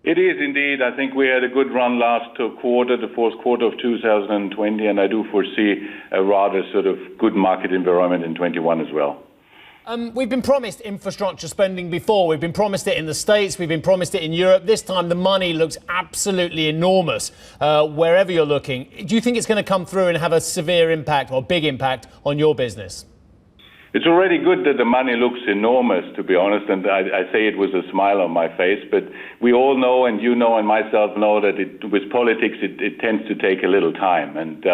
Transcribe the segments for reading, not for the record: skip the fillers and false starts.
It is indeed. I think we had a good run last quarter, the fourth quarter of 2020, and I do foresee a rather sort of good market environment in 21 as well. We've been promised infrastructure spending before. We've been promised it in the States. We've been promised it in Europe. This time the money looks absolutely enormous wherever you're looking. Do you think it's going to come through and have a severe impact or big impact on your business? It's already good that the money looks enormous, to be honest, and I say it with a smile on my face, but we all know, and you know and myself know, that with politics it tends to take a little time. And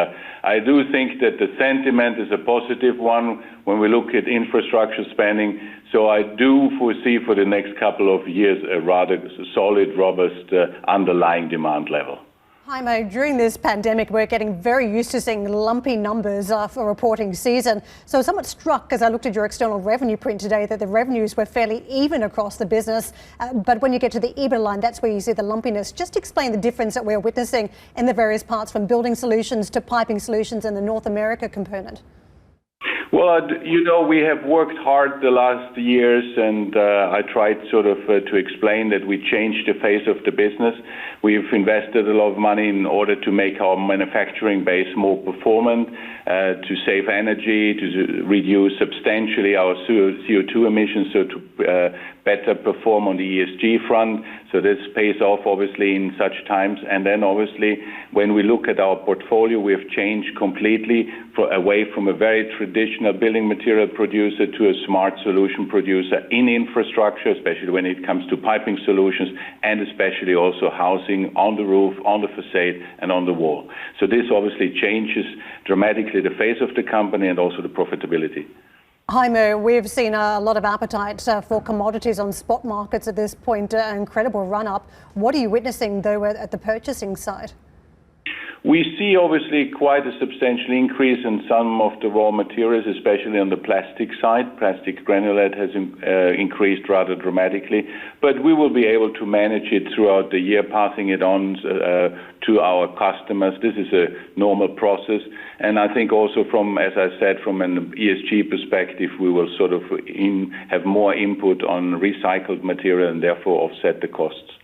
I do think that the sentiment is a positive one when we look at infrastructure spending. So I do foresee for the next couple of years a rather solid, robust underlying demand level. Heimo, during this pandemic, we're getting very used to seeing lumpy numbers for reporting season. So I was somewhat struck as I looked at your external revenue print today that the revenues were fairly even across the business. But when you get to the EBIT line, that's where you see the lumpiness. Just explain the difference that we're witnessing in the various parts, from building solutions to piping solutions and the North America component. Well, we have worked hard the last years, and I tried sort of to explain that we changed the face of the business. We've invested a lot of money in order to make our manufacturing base more performant, to save energy, to reduce substantially our CO2 emissions, so to better perform on the ESG front. So this pays off, obviously, in such times. And then, obviously, when we look at our portfolio, we have changed completely away from a very traditional building material producer to a smart solution producer in infrastructure, especially when it comes to piping solutions, and especially also housing on the roof, on the facade, and on the wall. So this obviously changes dramatically the face of the company and also the profitability. Heimo, we've seen a lot of appetite for commodities on spot markets at this point, an incredible run-up. What are you witnessing, though, at the purchasing side? We see obviously quite a substantial increase in some of the raw materials, especially on the plastic side. Plastic granulate has increased rather dramatically, but we will be able to manage it throughout the year, passing it on to our customers. This is a normal process. And I think also as I said, from an ESG perspective, we will sort of have more input on recycled material and therefore offset the costs.